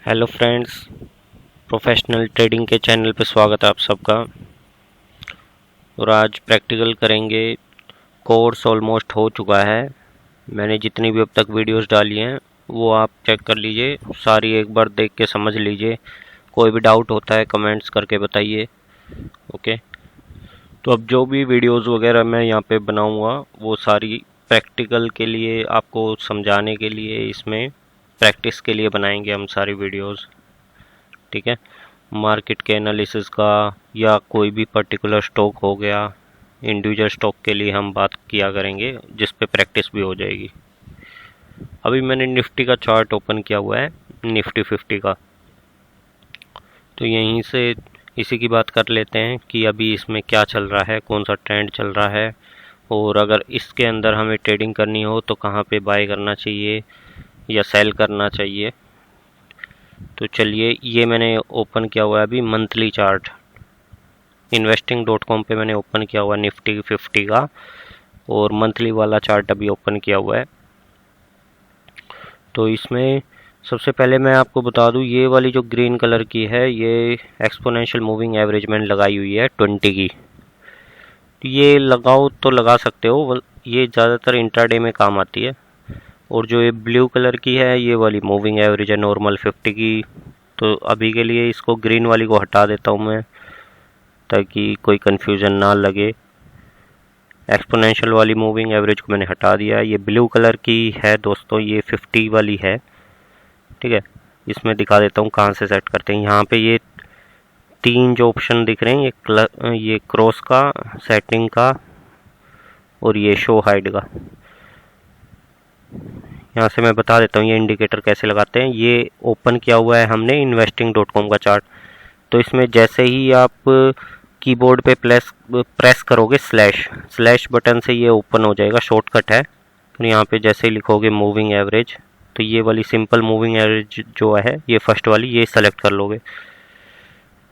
Hello friends, professional trading के channel पे स्वागत है आप सबका। और आज प्रैक्टिकल करेंगे। कोर्स ऑलमोस्ट हो चुका है। मैंने जितनी भी अब तक वीडियोस डाली हैं वो आप चेक कर लीजिए, सारी एक बार देख के समझ लीजिए। कोई भी डाउट होता है कमेंट्स करके बताइए। ओके, तो अब जो भी वीडियोस वगैरह मैं यहाँ पे बनाऊँगा वो सारी प्रैक्टिकल के लिए, आपको समझाने के लिए, इसमें प्रैक्टिस के लिए बनाएंगे हम सारी वीडियोस। ठीक है, मार्केट के एनालिसिस का या कोई भी पर्टिकुलर स्टॉक हो गया, इंडिविजुअल स्टॉक के लिए हम बात किया करेंगे जिस पे प्रैक्टिस भी हो जाएगी। अभी मैंने निफ्टी का चार्ट ओपन किया हुआ है, निफ्टी 50 का। तो यहीं से इसी की बात कर लेते हैं कि अभी इसमें क्या चल रहा है, कौन सा ट्रेंड चल रहा है, और अगर इसके अंदर हमें ट्रेडिंग करनी हो तो कहाँ पे बाय करना चाहिए या सेल करना चाहिए। तो चलिए, ये मैंने ओपन किया हुआ है अभी मंथली चार्ट, investing.com पे मैंने ओपन किया हुआ है निफ्टी 50 का, और मंथली वाला चार्ट अभी ओपन किया हुआ है। तो इसमें सबसे पहले मैं आपको बता दूं, ये वाली जो ग्रीन कलर की है ये एक्सपोनेंशियल मूविंग एवरेज मैंने लगाई हुई है 20 की। तो ये लगाओ तो लगा सकते हो, ये ज़्यादातर इंट्राडे में काम आती है। और जो ये ब्लू कलर की है ये वाली मूविंग एवरेज है नॉर्मल 50 की। तो अभी के लिए इसको ग्रीन वाली को हटा देता हूँ मैं, ताकि कोई कन्फ्यूज़न ना लगे। एक्सपोनेंशियल वाली मूविंग एवरेज को मैंने हटा दिया। ये ब्लू कलर की है दोस्तों, ये 50 वाली है। ठीक है, इसमें दिखा देता हूँ कहाँ से सेट करते हैं। यहाँ पे ये तीन जो ऑप्शन दिख रहे हैं, ये क्रॉस का, सेटिंग का, और ये शो हाइड का। यहाँ से मैं बता देता हूँ ये इंडिकेटर कैसे लगाते हैं। ये ओपन किया हुआ है हमने investing.com का चार्ट। तो इसमें जैसे ही आप कीबोर्ड पे प्रेस करोगे स्लैश बटन से ये ओपन हो जाएगा, शॉर्टकट है। फिर यहाँ पे जैसे ही लिखोगे मूविंग एवरेज, तो ये वाली सिंपल मूविंग एवरेज जो है ये फर्स्ट वाली, ये सेलेक्ट कर लोगे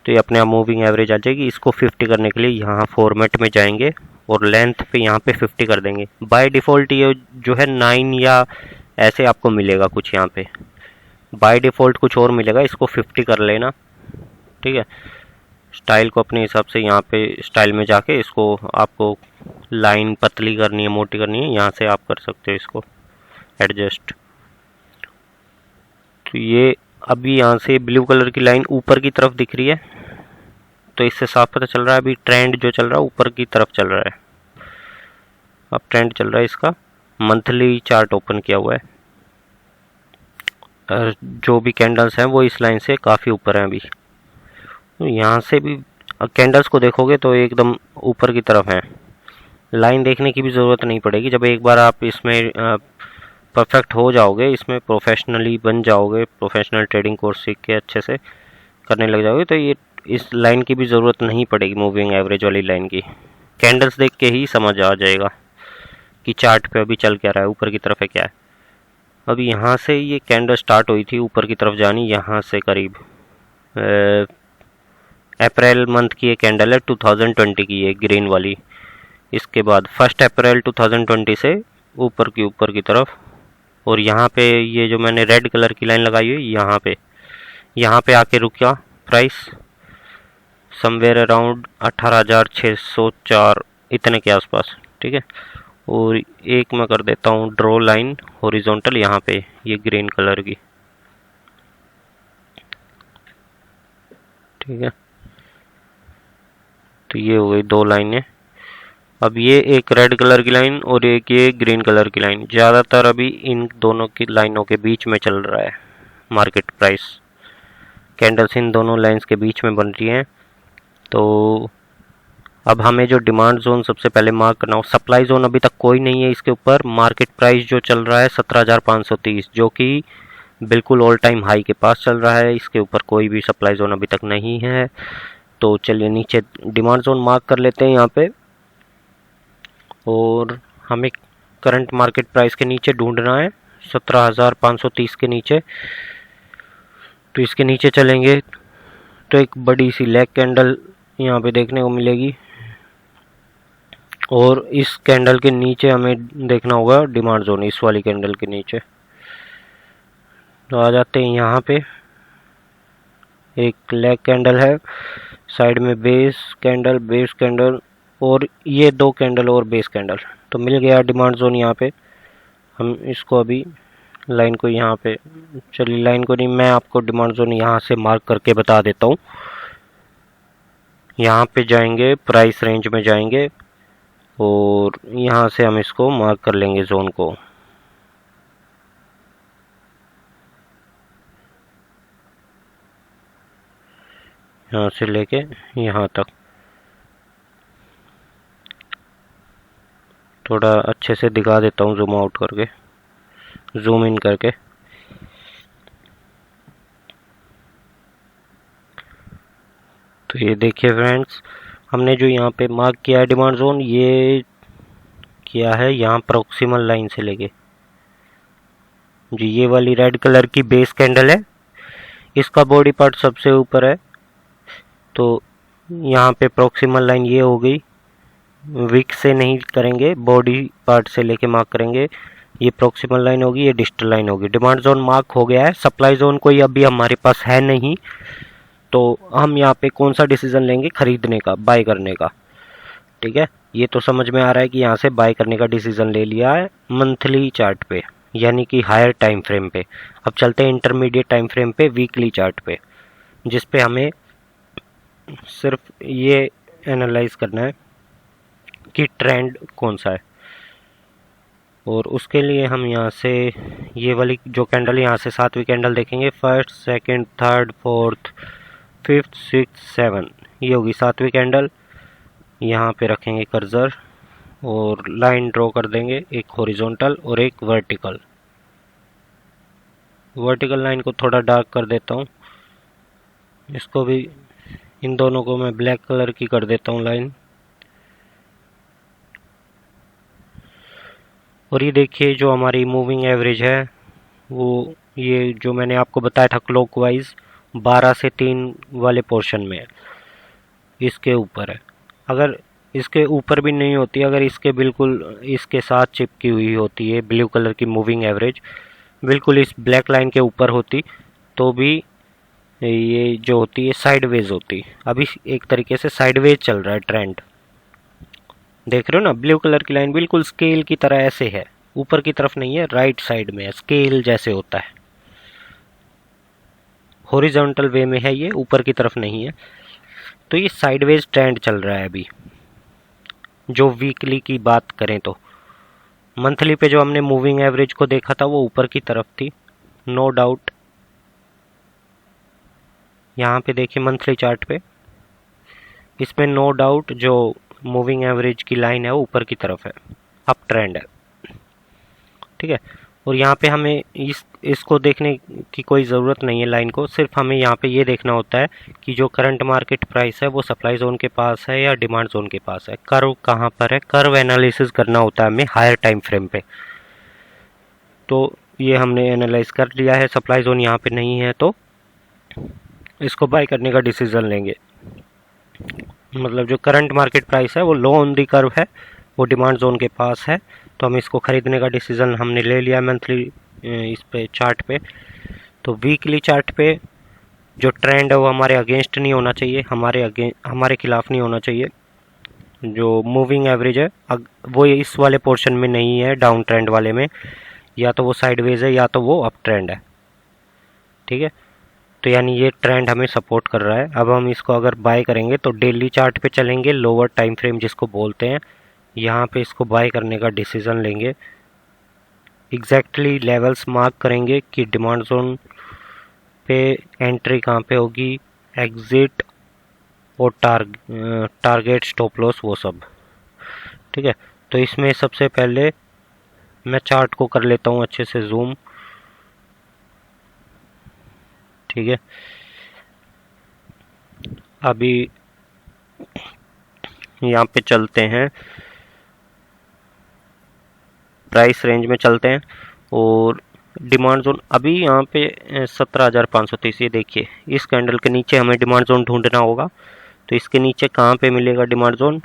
तो ये अपने आप मूविंग एवरेज आ जाएगी। इसको 50 करने के लिए यहाँ फॉर्मेट में जाएंगे और लेंथ पे यहाँ पे 50 कर देंगे। बाय डिफ़ॉल्ट ये जो है 9 या ऐसे आपको मिलेगा कुछ, यहाँ पे बाय डिफ़ॉल्ट कुछ और मिलेगा, इसको 50 कर लेना। ठीक है, स्टाइल को अपने हिसाब से यहाँ पे स्टाइल में जाके इसको आपको लाइन पतली करनी है, मोटी करनी है, यहाँ से आप कर सकते हो इसको एडजस्ट। तो ये अभी यहाँ से ब्लू कलर की लाइन ऊपर की तरफ दिख रही है, तो इससे साफ पता चल रहा है अभी ट्रेंड जो चल रहा है ऊपर की तरफ चल रहा है। अब ट्रेंड चल रहा है इसका। मंथली चार्ट ओपन किया हुआ है, जो भी कैंडल्स हैं वो इस लाइन से काफ़ी ऊपर हैं अभी। तो यहाँ से भी कैंडल्स को देखोगे तो एकदम ऊपर की तरफ हैं। लाइन देखने की भी ज़रूरत नहीं पड़ेगी। जब एक बार आप इसमें परफेक्ट हो जाओगे, इसमें प्रोफेशनली बन जाओगे, प्रोफेशनल ट्रेडिंग कोर्स सीख के अच्छे से करने लग जाओगे, तो ये इस लाइन की भी ज़रूरत नहीं पड़ेगी, मूविंग एवरेज वाली लाइन की। कैंडल्स देख के ही समझ आ जाएगा कि चार्ट पे अभी चल क्या रहा है, ऊपर की तरफ है क्या है। अभी यहाँ से ये कैंडल स्टार्ट हुई थी ऊपर की तरफ जानी, यहाँ से करीब अप्रैल मंथ की ये कैंडल है 2020 की, ये ग्रीन वाली। इसके बाद 1 अप्रैल 2020 से ऊपर की तरफ। और यहाँ पे ये जो मैंने रेड कलर की लाइन लगाई हुई, यहाँ पे आके रुका प्राइस समवेयर अराउंड 18,604 इतने के आसपास। ठीक है, और एक मैं कर देता हूँ ड्रॉ लाइन हॉरिजॉन्टल यहाँ पे, ये ग्रीन कलर की। ठीक है, तो ये हो गई दो लाइनें। अब ये एक रेड कलर की लाइन और एक ये ग्रीन कलर की लाइन, ज़्यादातर अभी इन दोनों की लाइनों के बीच में चल रहा है मार्केट प्राइस। कैंडल्स इन दोनों लाइंस के बीच में बन रही हैं। तो अब हमें जो डिमांड जोन सबसे पहले मार्क करना हो, सप्लाई जोन अभी तक कोई नहीं है इसके ऊपर। मार्केट प्राइस जो चल रहा है 17,530, जो कि बिल्कुल ऑल टाइम हाई के पास चल रहा है। इसके ऊपर कोई भी सप्लाई जोन अभी तक नहीं है। तो चलिए नीचे डिमांड जोन मार्क कर लेते हैं यहाँ पे, और हमें करंट मार्केट प्राइस के नीचे ढूंढना है 17,530 के नीचे। तो इसके नीचे चलेंगे तो एक बड़ी सी लेग कैंडल यहाँ पे देखने को मिलेगी, और इस कैंडल के नीचे हमें देखना होगा डिमांड जोन, इस वाली कैंडल के नीचे। तो आ जाते हैं यहाँ पे, एक लेग कैंडल है, साइड में बेस कैंडल और ये 2 कैंडल और बेस कैंडल। तो मिल गया डिमांड जोन यहाँ पे। हम इसको अभी लाइन को यहाँ पे, चलिए लाइन को नहीं, मैं आपको डिमांड जोन यहाँ से मार्क करके बता देता हूँ। यहाँ पे जाएंगे, प्राइस रेंज में जाएंगे और यहाँ से हम इसको मार्क कर लेंगे जोन को। यहाँ से लेके यहाँ तक थोड़ा अच्छे से दिखा देता हूँ, जूम आउट करके, जूम इन करके। तो ये देखिए फ्रेंड्स, हमने जो यहाँ पे मार्क किया है डिमांड जोन, ये किया है यहाँ प्रॉक्सिमल लाइन से लेके, जो ये वाली रेड कलर की बेस कैंडल है, इसका बॉडी पार्ट सबसे ऊपर है। तो यहाँ पे प्रॉक्सिमल लाइन ये हो गई, विक से नहीं करेंगे, बॉडी पार्ट से लेके मार्क करेंगे। ये प्रॉक्सिमल लाइन होगी, ये डिस्टल लाइन होगी। डिमांड जोन मार्क हो गया है। सप्लाई जोन कोई अभी हमारे पास है नहीं, तो हम यहाँ पे कौन सा डिसीजन लेंगे, खरीदने का, बाय करने का। ठीक है, ये तो समझ में आ रहा है कि यहाँ से बाय करने का डिसीजन ले लिया है मंथली चार्ट पे, यानी कि हायर टाइम फ्रेम पे। अब चलते हैं इंटरमीडिएट टाइम फ्रेम पे, वीकली चार्ट पे, जिस पे हमें सिर्फ ये एनालाइज करना है कि ट्रेंड कौन सा है। और उसके लिए हम यहाँ से ये वाली जो कैंडल, यहाँ से 7वीं कैंडल देखेंगे, first, second, third, fourth, fifth, six, 7, ये होगी 7वीं कैंडल। यहाँ पे रखेंगे कर्सर और लाइन ड्रॉ कर देंगे, एक हॉरिजॉन्टल और एक वर्टिकल। वर्टिकल लाइन को थोड़ा डार्क कर देता हूँ, इसको भी, इन दोनों को मैं ब्लैक कलर की कर देता हूँ लाइन। और ये देखिए जो हमारी मूविंग एवरेज है, वो ये जो मैंने आपको बताया था क्लॉकवाइज 12 से 3 वाले पोर्शन में है, इसके ऊपर है। अगर इसके ऊपर भी नहीं होती, अगर इसके बिल्कुल इसके साथ चिपकी हुई होती है ब्लू कलर की मूविंग एवरेज, बिल्कुल इस ब्लैक लाइन के ऊपर होती, तो भी ये जो होती है साइडवेज होती। अभी एक तरीके से साइडवेज चल रहा है ट्रेंड, देख रहे हो ना, ब्लू कलर की लाइन बिल्कुल स्केल की तरह ऐसे है, ऊपर की तरफ नहीं है, राइट साइड में है, स्केल जैसे होता है, हॉरिजॉन्टल वे में है, ये ऊपर की तरफ नहीं है। तो ये साइडवेज ट्रेंड चल रहा है अभी, जो वीकली की बात करें तो। मंथली पे जो हमने मूविंग एवरेज को देखा था वो ऊपर की तरफ थी, नो डाउट। यहाँ पे देखिए मंथली चार्ट पे, इसमें नो डाउट जो मूविंग एवरेज की लाइन है वो ऊपर की तरफ है, अप ट्रेंड है। ठीक है, और यहाँ पे हमें इसको देखने की कोई ज़रूरत नहीं है लाइन को, सिर्फ हमें यहाँ पे ये देखना होता है कि जो करंट मार्केट प्राइस है वो सप्लाई जोन के पास है या डिमांड जोन के पास है, कर्व कहाँ पर है, कर्व एनालिसिस करना होता है हमें हायर टाइम फ्रेम पे। तो ये हमने एनालाइज कर लिया है, सप्लाई जोन यहाँ पे नहीं है, तो इसको बाय करने का डिसीजन लेंगे। मतलब जो करंट मार्केट प्राइस है वो लो ऑन दी कर्व है, वो डिमांड जोन के पास है, तो हम इसको खरीदने का डिसीजन हमने ले लिया मंथली इस पे चार्ट पे। तो वीकली चार्ट पे जो ट्रेंड है वो हमारे अगेंस्ट नहीं होना चाहिए, हमारे खिलाफ नहीं होना चाहिए। जो मूविंग एवरेज है वो इस वाले पोर्शन में नहीं है, डाउन ट्रेंड वाले में, या तो वो साइडवेज है या तो वो अप ट्रेंड है। ठीक है, तो यानी ये ट्रेंड हमें सपोर्ट कर रहा है। अब हम इसको अगर बाय करेंगे तो डेली चार्ट पे चलेंगे, लोअर टाइम फ्रेम जिसको बोलते हैं, यहाँ पे इसको बाय करने का डिसीजन लेंगे। एग्जैक्टली लेवल्स मार्क करेंगे कि डिमांड जोन पे एंट्री कहाँ पे होगी, एग्जिट और टारगेट, स्टॉप लॉस, वो सब। ठीक है, तो इसमें सबसे पहले मैं चार्ट को कर लेता हूँ अच्छे से जूम। ठीक है, अभी यहाँ पे चलते हैं, प्राइस रेंज में चलते हैं, और डिमांड जोन अभी यहाँ पे 17,530, ये देखिए इस कैंडल के नीचे हमें डिमांड जोन ढूंढना होगा। तो इसके नीचे कहाँ पे मिलेगा डिमांड जोन,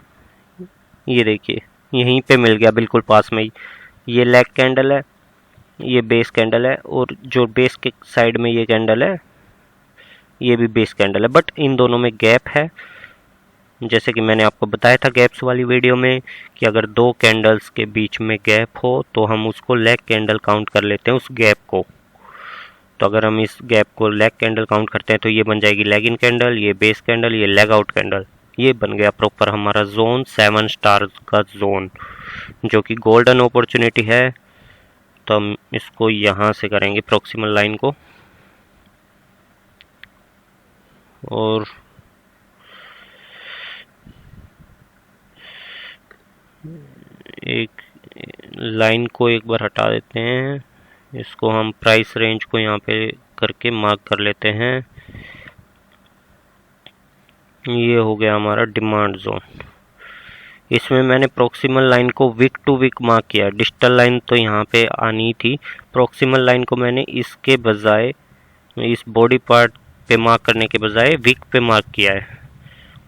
ये देखिए यहीं पे मिल गया, बिल्कुल पास में ही। ये लेग कैंडल है, ये बेस कैंडल है, और जो बेस के साइड में ये कैंडल है, ये भी बेस कैंडल है, बट इन दोनों में गैप है। जैसे कि मैंने आपको बताया था गैप्स वाली वीडियो में कि अगर दो कैंडल्स के बीच में गैप हो तो हम उसको लेग कैंडल काउंट कर लेते हैं उस गैप को। तो अगर हम इस गैप को लेग कैंडल काउंट करते हैं तो ये बन जाएगी लेग इन कैंडल, ये बेस कैंडल, ये लेग आउट कैंडल। ये बन गया प्रॉपर हमारा जोन 7 स्टार का जोन, जो कि गोल्डन अपॉर्चुनिटी है। तो हम इसको यहाँ से करेंगे प्रॉक्सिमल लाइन को, और एक लाइन को एक बार हटा देते हैं। इसको हम प्राइस रेंज को यहाँ पे करके मार्क कर लेते हैं। ये हो गया हमारा डिमांड जोन। इसमें मैंने प्रॉक्सिमल लाइन को वीक टू वीक मार्क किया। डिजिटल लाइन तो यहाँ पे आनी थी, प्रॉक्सिमल लाइन को मैंने इसके बजाय, इस बॉडी पार्ट पे मार्क करने के बजाय वीक पे मार्क किया है।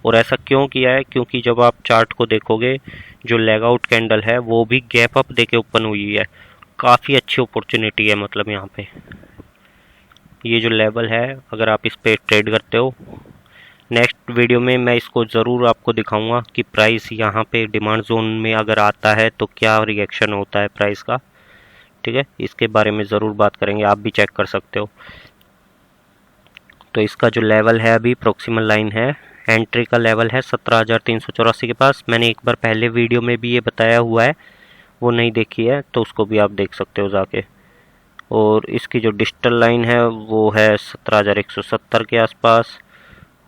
और ऐसा क्यों किया है? क्योंकि जब आप चार्ट को देखोगे, जो लेग आउट कैंडल है वो भी गैप अप देके ओपन हुई है। काफ़ी अच्छी अपॉर्चुनिटी है, मतलब यहाँ पे ये जो लेवल है, अगर आप इस पे ट्रेड करते हो, नेक्स्ट वीडियो में मैं इसको ज़रूर आपको दिखाऊंगा कि प्राइस यहाँ पे डिमांड जोन में अगर आता है तो क्या रिएक्शन होता है प्राइस का। ठीक है, इसके बारे में ज़रूर बात करेंगे, आप भी चेक कर सकते हो। तो इसका जो लेवल है अभी प्रॉक्सिमल लाइन है, एंट्री का लेवल है 17,384 के पास। मैंने एक बार पहले वीडियो में भी ये बताया हुआ है, वो नहीं देखी है तो उसको भी आप देख सकते हो जाके। और इसकी जो डिजिटल लाइन है वो है 17,170 के आसपास।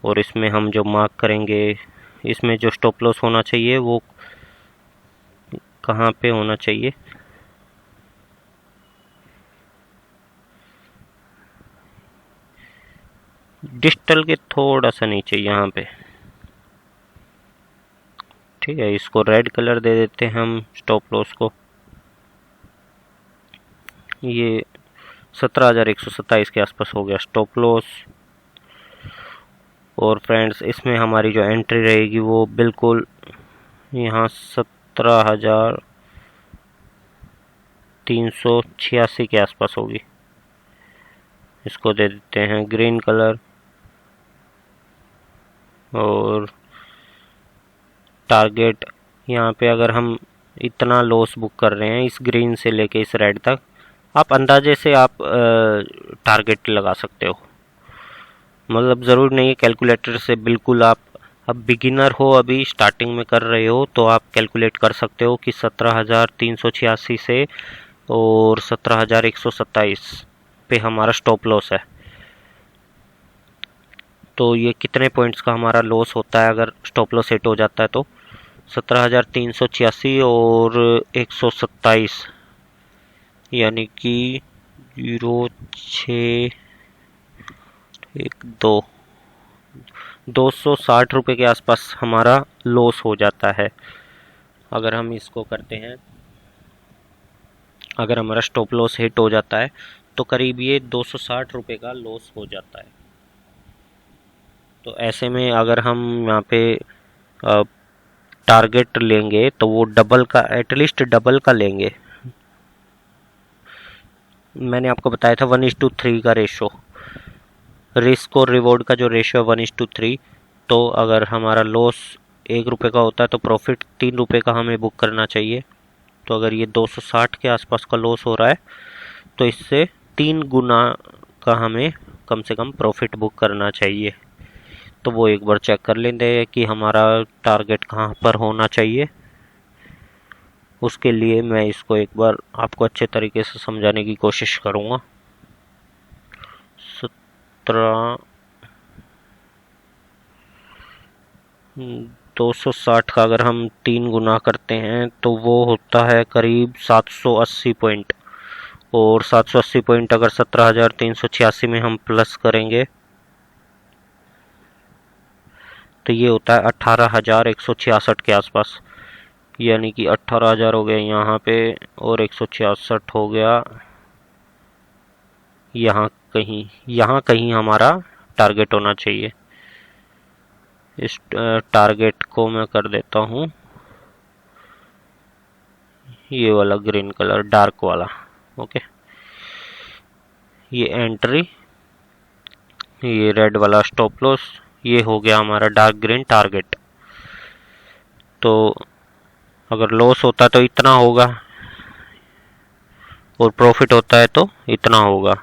और इसमें हम जो मार्क करेंगे, इसमें जो स्टॉप लॉस होना चाहिए वो कहाँ पे होना चाहिए? डिजिटल के थोड़ा सा नीचे यहाँ पे। ठीक है, इसको रेड कलर दे देते हैं हम स्टॉप लॉस को। ये 17,127 के आसपास हो गया स्टॉप लॉस। और फ्रेंड्स, इसमें हमारी जो एंट्री रहेगी वो बिल्कुल यहाँ 17,386 के आसपास होगी। इसको दे देते हैं ग्रीन कलर। और टारगेट यहाँ पे अगर हम इतना लॉस बुक कर रहे हैं इस ग्रीन से लेके इस रेड तक, आप अंदाजे से आप टारगेट लगा सकते हो। मतलब ज़रूर नहीं है कैलकुलेटर से बिल्कुल आप, अब बिगिनर हो, अभी स्टार्टिंग में कर रहे हो, तो आप कैलकुलेट कर सकते हो कि 17,386 से और 17,127 पे हमारा स्टॉप लॉस है। तो ये कितने पॉइंट्स का हमारा लॉस होता है अगर स्टॉप लॉस हिट हो जाता है? तो 17,386 और 127, यानी कि 0,612 260 रुपये के आसपास हमारा लॉस हो जाता है अगर हम इसको करते हैं। अगर हमारा स्टॉप लॉस हिट हो जाता है तो करीब ये 260 रुपये का लॉस हो जाता है। तो ऐसे में अगर हम यहाँ पे टारगेट लेंगे तो वो डबल का, एटलीस्ट डबल का लेंगे। मैंने आपको बताया था 1:3 का रेशो, रिस्क और रिवॉर्ड का जो रेशो है 1:3। तो अगर हमारा लॉस 1 रुपये का होता है तो प्रॉफिट 3 रुपये का हमें बुक करना चाहिए। तो अगर ये 260 के आसपास का लॉस हो रहा है तो इससे 3 गुना का हमें कम से कम प्रॉफिट बुक करना चाहिए। तो वो एक बार चेक कर लेंगे कि हमारा टारगेट कहाँ पर होना चाहिए। उसके लिए मैं इसको एक बार आपको अच्छे तरीके से समझाने की कोशिश करूँगा। 260 का अगर हम 3 गुना करते हैं तो वो होता है करीब 780 पॉइंट। और 780 पॉइंट अगर 17,386 में हम प्लस करेंगे तो ये होता है 18,166 के आसपास। यानी कि 18,000 हो गया यहाँ पे और 166 हो गया यहाँ कहीं हमारा टारगेट होना चाहिए। इस टारगेट को मैं कर देता हूँ ये वाला ग्रीन कलर, डार्क वाला। ओके, ये एंट्री ये रेड वाला स्टॉप लॉस, ये हो गया हमारा डार्क ग्रीन टारगेट। तो अगर लॉस होता तो इतना होगा और प्रॉफिट होता है तो इतना होगा।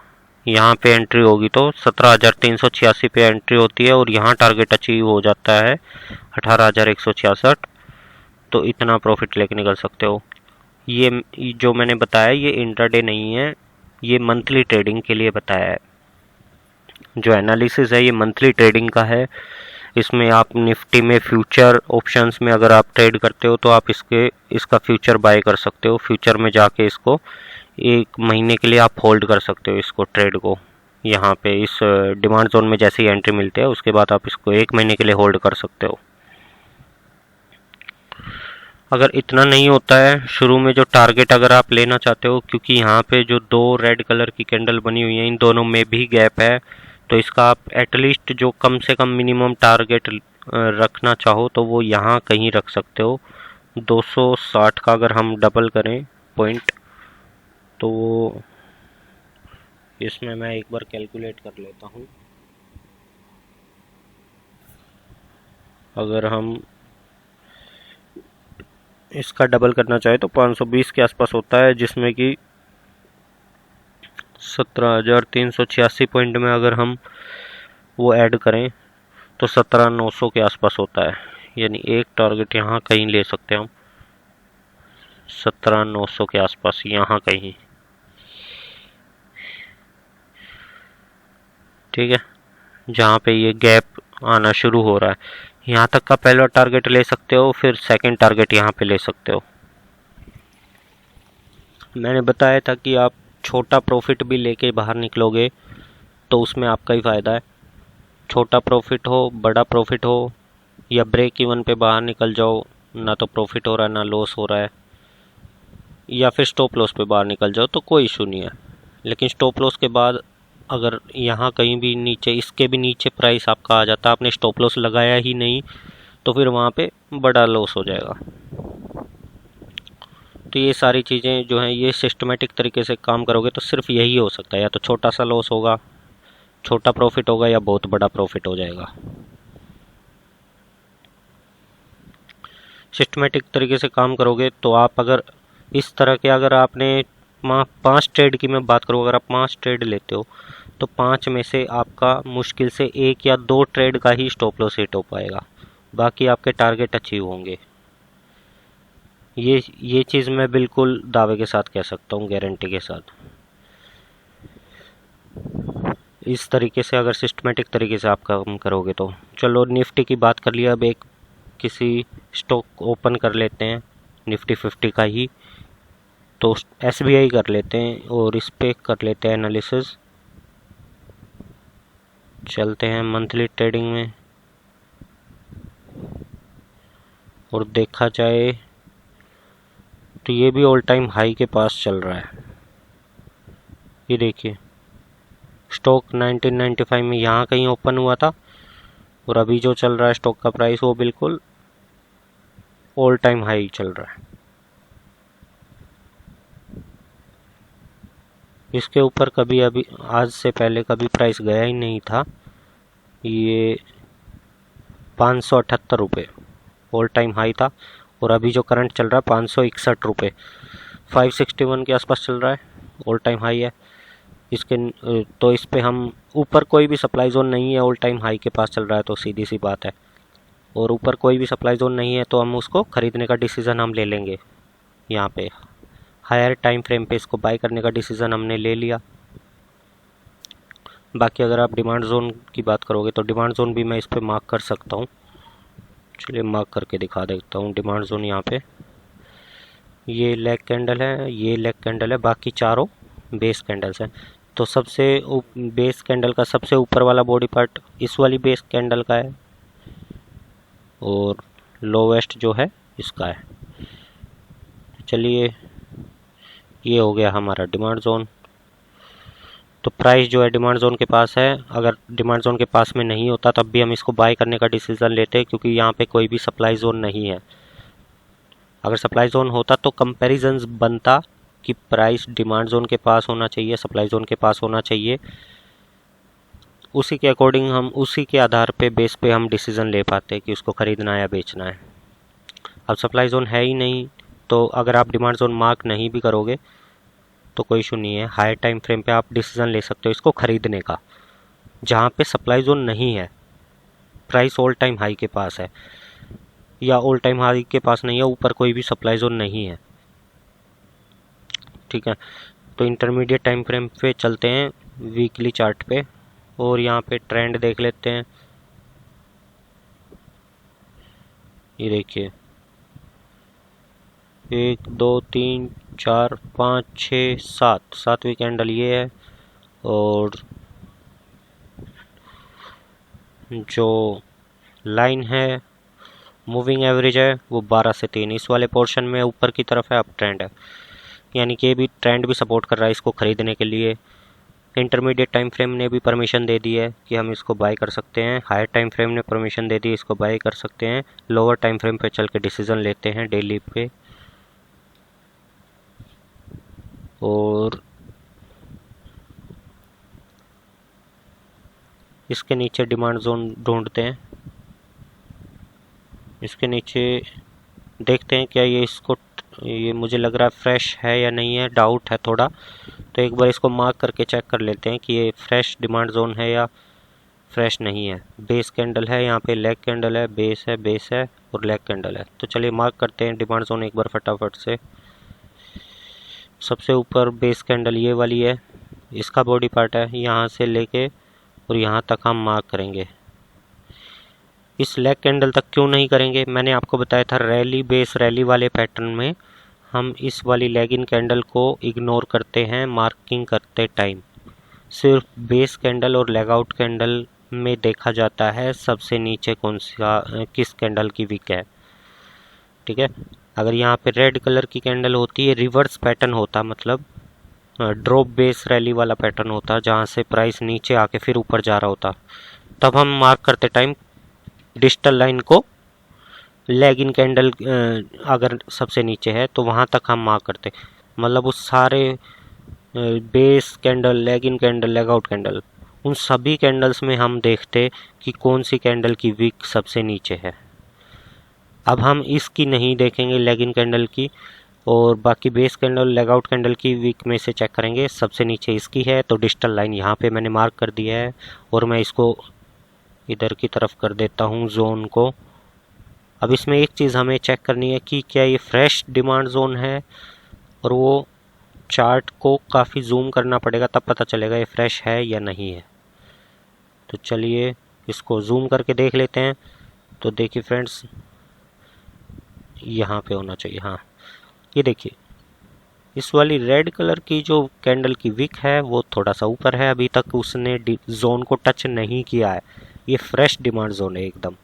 यहाँ पे एंट्री होगी तो 17,386 पे एंट्री होती है और यहाँ टारगेट अचीव हो जाता है 18,166। तो इतना प्रॉफिट लेके निकल सकते हो। ये जो मैंने बताया ये इंट्राडे नहीं है, ये मंथली ट्रेडिंग के लिए बताया है। जो एनालिसिस है ये मंथली ट्रेडिंग का है। इसमें आप निफ्टी में फ्यूचर ऑप्शंस में अगर आप ट्रेड करते हो तो आप इसका फ्यूचर बाय कर सकते हो। फ्यूचर में जाके इसको 1 महीने के लिए आप होल्ड कर सकते हो इसको, ट्रेड को। यहाँ पे इस डिमांड जोन में जैसे ही एंट्री मिलती है उसके बाद आप इसको 1 महीने के लिए होल्ड कर सकते हो। अगर इतना नहीं होता है शुरू में जो टारगेट अगर आप लेना चाहते हो, क्योंकि यहाँ पे जो 2 रेड कलर की कैंडल बनी हुई है इन दोनों में भी गैप है, तो इसका आप एटलीस्ट जो कम से कम मिनिमम टारगेट रखना चाहो तो वो यहाँ कहीं रख सकते हो। 260 का अगर हम डबल करें पॉइंट तो इसमें मैं एक बार कैलकुलेट कर लेता हूँ। अगर हम इसका डबल करना चाहे तो 520 के आसपास होता है, जिसमें कि 17,386 पॉइंट में अगर हम वो ऐड करें तो 17,900 के आसपास होता है। यानी एक टारगेट यहाँ कहीं ले सकते हैं हम 17,900 के आसपास, यहाँ कहीं। ठीक है, जहाँ पे ये गैप आना शुरू हो रहा है यहाँ तक का पहला टारगेट ले सकते हो, फिर सेकंड टारगेट यहाँ पे ले सकते हो। मैंने बताया था कि आप छोटा प्रॉफिट भी लेके बाहर निकलोगे तो उसमें आपका ही फ़ायदा है। छोटा प्रॉफिट हो, बड़ा प्रॉफिट हो, या ब्रेक इवन पे बाहर निकल जाओ, ना तो प्रॉफिट हो रहा है ना लॉस हो रहा है, या फिर स्टॉप लॉस पे बाहर निकल जाओ तो कोई इशू नहीं है। लेकिन स्टॉप लॉस के बाद अगर यहाँ कहीं भी नीचे, इसके भी नीचे प्राइस आपका आ जाता है, आपने स्टॉप लॉस लगाया ही नहीं, तो फिर वहाँ पे बड़ा लॉस हो जाएगा। तो ये सारी चीज़ें जो हैं ये सिस्टमेटिक तरीके से काम करोगे तो सिर्फ यही हो सकता है, या तो छोटा सा लॉस होगा, छोटा प्रॉफिट होगा, या बहुत बड़ा प्रॉफिट हो जाएगा। सिस्टमेटिक तरीके से काम करोगे तो आप अगर इस तरह के, अगर आपने 5 ट्रेड की मैं बात करूँ, अगर आप 5 ट्रेड लेते हो तो 5 में से आपका मुश्किल से 1 या 2 ट्रेड का ही स्टॉप लॉस हिट हो पाएगा, बाकी आपके टारगेट अचीव होंगे। ये चीज़ मैं बिल्कुल दावे के साथ कह सकता हूँ, गारंटी के साथ। इस तरीके से अगर सिस्टमेटिक तरीके से आप काम करोगे तो। चलो निफ्टी की बात कर लिया, अब एक किसी स्टॉक ओपन कर लेते हैं निफ्टी 50 का ही, तो SBI कर लेते हैं और इस पे कर लेते हैं एनालिसिस। चलते हैं मंथली ट्रेडिंग में और देखा जाए तो ये भी ऑल टाइम हाई के पास चल रहा है। ये देखिए स्टॉक 1995 में यहाँ कहीं ओपन हुआ था और अभी जो चल रहा है स्टॉक का प्राइस वो बिल्कुल ऑल टाइम हाई चल रहा है। इसके ऊपर कभी अभी आज से पहले कभी प्राइस गया ही नहीं था। ये 578 रुपये ऑल टाइम हाई था और अभी जो करंट चल रहा है 561 रुपये, 561 के आसपास चल रहा है, ऑल टाइम हाई है इसके। तो इस पे हम ऊपर कोई भी सप्लाई जोन नहीं है, ऑल टाइम हाई के पास चल रहा है तो सीधी सी बात है, और ऊपर कोई भी सप्लाई जोन नहीं है तो हम उसको ख़रीदने का डिसीज़न हम ले लेंगे। यहाँ पे हायर टाइम फ्रेम पे इसको बाय करने का डिसीज़न हमने ले लिया। बाकी अगर आप डिमांड जोन की बात करोगे तो डिमांड जोन भी मैं इस पर मार्क कर सकता हूँ। चलिए मार्क करके दिखा देता हूँ डिमांड जोन। यहाँ पे ये लेग कैंडल है, ये लेग कैंडल है, बाकी चारों बेस कैंडल्स हैं। तो सबसे बेस कैंडल का सबसे ऊपर वाला बॉडी पार्ट इस वाली बेस कैंडल का है और लोवेस्ट जो है इसका है। चलिए ये हो गया हमारा डिमांड जोन। तो प्राइस जो है डिमांड जोन के पास है, अगर डिमांड जोन के पास में नहीं होता तब भी हम इसको बाय करने का डिसीज़न लेते हैं, क्योंकि यहाँ पे कोई भी सप्लाई जोन नहीं है। अगर सप्लाई जोन होता तो कंपैरिजन बनता कि प्राइस डिमांड जोन के पास होना चाहिए, सप्लाई जोन के पास होना चाहिए, उसी के अकॉर्डिंग हम उसी के आधार पे बेस पे हम डिसीज़न ले पाते हैं कि उसको ख़रीदना है या बेचना है। अब सप्लाई ज़ोन है ही नहीं, तो अगर आप डिमांड ज़ोन मार्क नहीं भी करोगे तो कोई इशू नहीं है। हायर टाइम फ्रेम पे आप डिसीज़न ले सकते हो इसको ख़रीदने का। जहाँ पे सप्लाई ज़ोन नहीं है, प्राइस ऑल टाइम हाई के पास है या ऑल टाइम हाई के पास नहीं है, ऊपर कोई भी सप्लाई ज़ोन नहीं है, ठीक है। तो इंटरमीडिएट टाइम फ्रेम पे चलते हैं, वीकली चार्ट पे, और यहाँ पे ट्रेंड देख लेते हैं। ये देखिए 1 2 3 4 5 6 7 सातवीं कैंडल ये है, और जो लाइन है मूविंग एवरेज है वो 12 से 3 इस वाले पोर्शन में ऊपर की तरफ है, अप ट्रेंड है, यानी कि भी ट्रेंड भी सपोर्ट कर रहा है इसको ख़रीदने के लिए। इंटरमीडिएट टाइम फ्रेम ने भी परमिशन दे दी है कि हम इसको बाय कर सकते हैं। हायर टाइम फ्रेम ने परमिशन दे दी है इसको बाय कर सकते हैं। लोअर टाइम फ्रेम पे चल के डिसीजन लेते हैं डेली पे। और इसके नीचे डिमांड जोन ढूंढते हैं, इसके नीचे देखते हैं क्या ये मुझे लग रहा है फ्रेश है या नहीं है, डाउट है थोड़ा, तो एक बार इसको मार्क करके चेक कर लेते हैं कि ये फ्रेश डिमांड जोन है या फ्रेश नहीं है। बेस कैंडल है, यहाँ पे लेग कैंडल है, बेस है और लेग कैंडल है। तो चलिए मार्क करते हैं डिमांड जोन एक बार फटाफट से। सबसे ऊपर बेस कैंडल ये वाली है, इसका बॉडी पार्ट है, यहाँ से लेके और यहाँ तक हम मार्क करेंगे। इस लेग कैंडल तक क्यों नहीं करेंगे, मैंने आपको बताया था रैली बेस रैली वाले पैटर्न में हम इस वाली लेग इन कैंडल को इग्नोर करते हैं मार्किंग करते टाइम। सिर्फ बेस कैंडल और लेग आउट कैंडल में देखा जाता है सबसे नीचे कौन सा किस कैंडल की विक है, ठीक है। अगर यहाँ पे रेड कलर की कैंडल होती है, रिवर्स पैटर्न होता, मतलब ड्रॉप बेस रैली वाला पैटर्न होता जहाँ से प्राइस नीचे आके फिर ऊपर जा रहा होता, तब हम मार्क करते टाइम डिजिटल लाइन को लेग इन कैंडल अगर सबसे नीचे है तो वहाँ तक हम मार्क करते, मतलब उस सारे base candle, leg in candle, leg out candle, उन सभी कैंडल्स में हम देखते कि कौन सी कैंडल की विक सबसे नीचे है। अब हम इसकी नहीं देखेंगे लेग इन कैंडल की, और बाकी base candle, leg out candle की विक में से चेक करेंगे सबसे नीचे इसकी है तो डिजिटल लाइन यहाँ पे मैंने मार्क कर दिया है, और मैं इसको इधर की तरफ कर देता हूँ जोन को। अब इसमें एक चीज़ हमें चेक करनी है कि क्या ये फ्रेश डिमांड जोन है, और वो चार्ट को काफ़ी जूम करना पड़ेगा तब पता चलेगा ये फ्रेश है या नहीं है। तो चलिए इसको जूम करके देख लेते हैं। तो देखिए फ्रेंड्स, यहाँ पे होना चाहिए, हाँ ये देखिए इस वाली रेड कलर की जो कैंडल की विक है वो थोड़ा सा ऊपर है, अभी तक उसने जोन को टच नहीं किया है, ये फ्रेश डिमांड जोन है एकदम,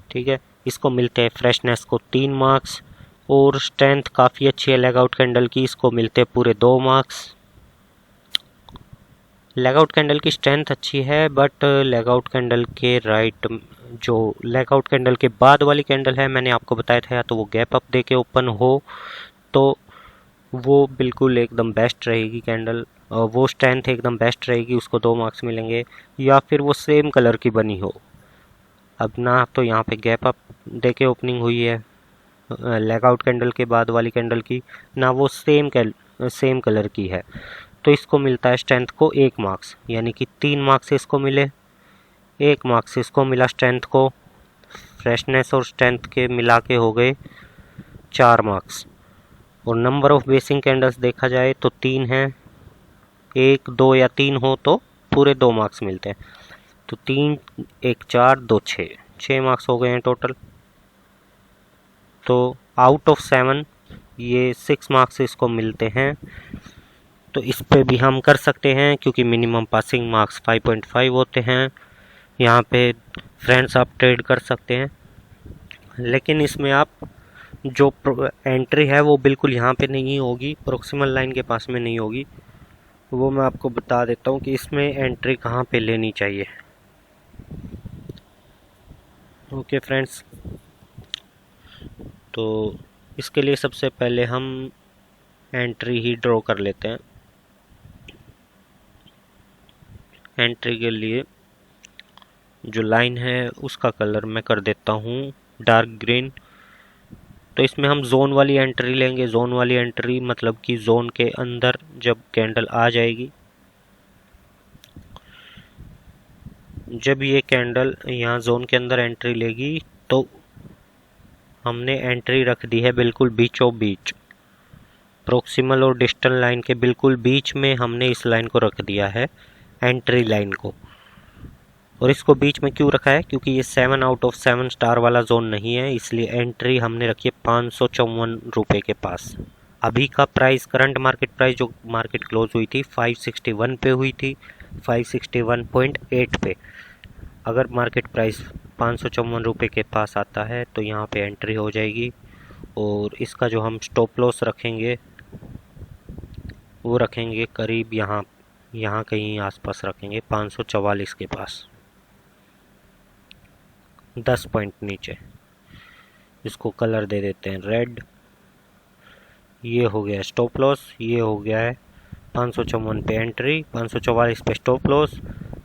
ठीक है। इसको मिलते हैं फ्रेशनेस को 3 मार्क्स, और स्ट्रेंथ काफ़ी अच्छी है लेग आउट कैंडल की, इसको मिलते हैं पूरे 2 मार्क्स। लेग आउट कैंडल की स्ट्रेंथ अच्छी है, बट लेग आउट कैंडल के राइट जो लेग आउट कैंडल के बाद वाली कैंडल है, मैंने आपको बताया था, या तो वो गैप अप दे के ओपन हो तो वो बिल्कुल एकदम बेस्ट रहेगी कैंडल, वो स्ट्रेंथ एकदम बेस्ट रहेगी, उसको 2 मार्क्स मिलेंगे, या फिर वो सेम कलर की बनी हो। अब ना तो यहाँ पे गैप अप दे के ओपनिंग हुई है लेग आउट कैंडल के बाद वाली कैंडल की, ना वो सेम कलर की है, तो इसको मिलता है स्ट्रेंथ को 1 मार्क्स, यानी कि 3 मार्क्स इसको मिले, 1 मार्क्स इसको मिला स्ट्रेंथ को। फ्रेशनेस और स्ट्रेंथ के मिला के हो गए 4 मार्क्स। और नंबर ऑफ बेसिंग कैंडल्स देखा जाए तो 3 हैं, 1 2 या 3 हो तो पूरे 2 मार्क्स मिलते हैं। तो 3 1 4 2 6 मार्क्स हो गए हैं टोटल। तो आउट ऑफ 7 ये 6 मार्क्स इसको मिलते हैं। तो इस पे भी हम कर सकते हैं क्योंकि मिनिमम पासिंग मार्क्स 5.5 होते हैं। यहाँ पे फ्रेंड्स आप ट्रेड कर सकते हैं, लेकिन इसमें आप जो एंट्री है वो बिल्कुल यहाँ पे नहीं होगी, प्रोक्सिमल लाइन के पास में नहीं होगी। वो मैं आपको बता देता हूँ कि इसमें एंट्री कहाँ पे लेनी चाहिए। ओके फ्रेंड्स, तो इसके लिए सबसे पहले हम एंट्री ही ड्रॉ कर लेते हैं। एंट्री के लिए जो लाइन है उसका कलर मैं कर देता हूँ डार्क ग्रीन। तो इसमें हम जोन वाली एंट्री लेंगे। जोन वाली एंट्री मतलब कि जोन के अंदर जब कैंडल आ जाएगी, जब ये कैंडल यहाँ जोन के अंदर एंट्री लेगी तो हमने एंट्री रख दी है बिल्कुल बीचों बीच, प्रोक्सिमल और डिस्टल लाइन के बिल्कुल बीच में हमने इस लाइन को रख दिया है, एंट्री लाइन को। और इसको बीच में क्यों रखा है? क्योंकि ये 7 आउट ऑफ 7 स्टार वाला जोन नहीं है, इसलिए एंट्री हमने रखी है 554 रुपये के पास। अभी का प्राइस, करंट मार्केट प्राइस जो मार्केट क्लोज हुई थी 561 पे हुई थी, 561.8 पे। अगर मार्केट प्राइस 554 रुपये के पास आता है तो यहाँ पे एंट्री हो जाएगी। और इसका जो हम स्टॉप लॉस रखेंगे वो रखेंगे करीब यहाँ कहीं आसपास रखेंगे 544 के पास, 10 पॉइंट नीचे। इसको कलर दे देते हैं रेड। ये हो गया स्टॉप लॉस, ये हो गया है 554 पे एंट्री, 544 पे स्टॉप लॉस।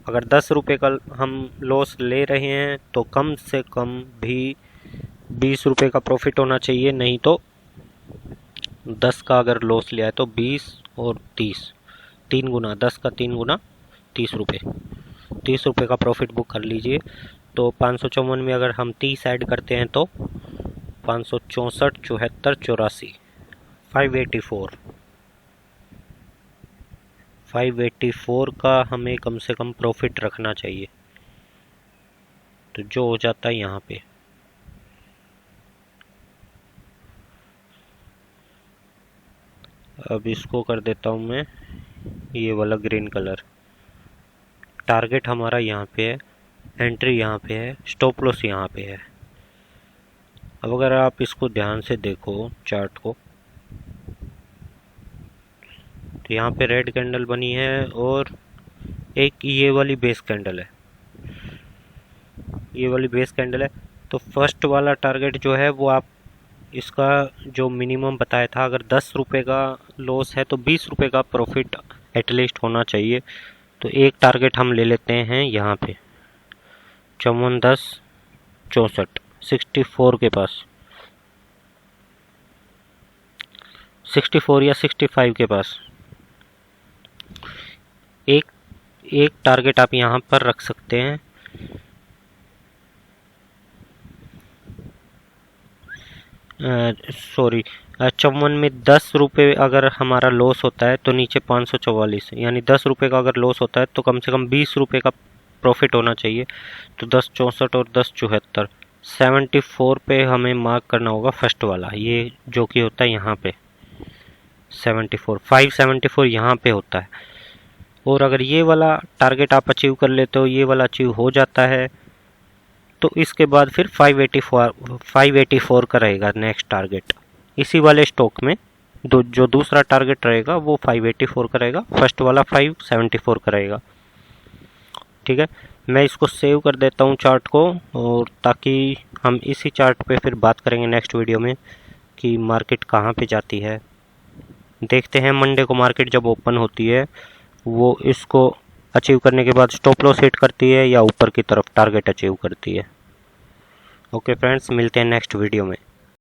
अगर 10 रुपये का हम लॉस ले रहे हैं तो कम से कम भी 20 रुपये का प्रॉफिट होना चाहिए, नहीं तो 10 का अगर लॉस लिया है तो 20 और 30, 3 गुना, 10 का 3 गुना 30 रुपये, 30 रुपये का प्रॉफिट बुक कर लीजिए। तो 554 में अगर हम 30 ऐड करते हैं तो 564, 74, 84, 584 का हमें कम से कम प्रॉफिट रखना चाहिए। तो जो हो जाता है यहाँ पे, अब इसको कर देता हूँ मैं ये वाला ग्रीन कलर। टारगेट हमारा यहाँ पे है, एंट्री यहाँ पे है, स्टॉप लॉस यहाँ पे है। अब अगर आप इसको ध्यान से देखो चार्ट को, तो यहाँ पे रेड कैंडल बनी है और एक ये वाली बेस कैंडल है, ये वाली बेस कैंडल है। तो फर्स्ट वाला टारगेट जो है वो आप इसका जो मिनिमम बताया था, अगर 10 रुपये का लॉस है तो 20 रुपये का प्रॉफिट एटलीस्ट होना चाहिए। तो एक टारगेट हम ले लेते हैं यहाँ पे 54, 10, 64, 64 के पास, 64 या 65 के पास एक टारगेट आप यहाँ पर रख सकते हैं। सॉरी, 54 में 10 रुपये अगर हमारा लॉस होता है तो नीचे 544, यानी 10 रुपये का अगर लॉस होता है तो कम से कम 20 रुपये का प्रॉफिट होना चाहिए। तो 10, 64 और 10, 74, 74 पे हमें मार्क करना होगा फर्स्ट वाला, ये जो कि होता है यहाँ पे 74, 574 यहाँ पे होता है। और अगर ये वाला टारगेट आप अचीव कर लेते हो, ये वाला अचीव हो जाता है, तो इसके बाद फिर 584 का रहेगा नेक्स्ट टारगेट। इसी वाले स्टॉक में जो दूसरा टारगेट रहेगा वो 584 का रहेगा, फर्स्ट वाला 574 का रहेगा। ठीक है, मैं इसको सेव कर देता हूँ चार्ट को, और ताकि हम इसी चार्ट पे फिर बात करेंगे नेक्स्ट वीडियो में कि मार्केट कहाँ पे जाती है। देखते हैं मंडे को मार्केट जब ओपन होती है वो इसको अचीव करने के बाद स्टॉप लॉस हिट करती है या ऊपर की तरफ टारगेट अचीव करती है। ओके फ्रेंड्स, मिलते हैं नेक्स्ट वीडियो में।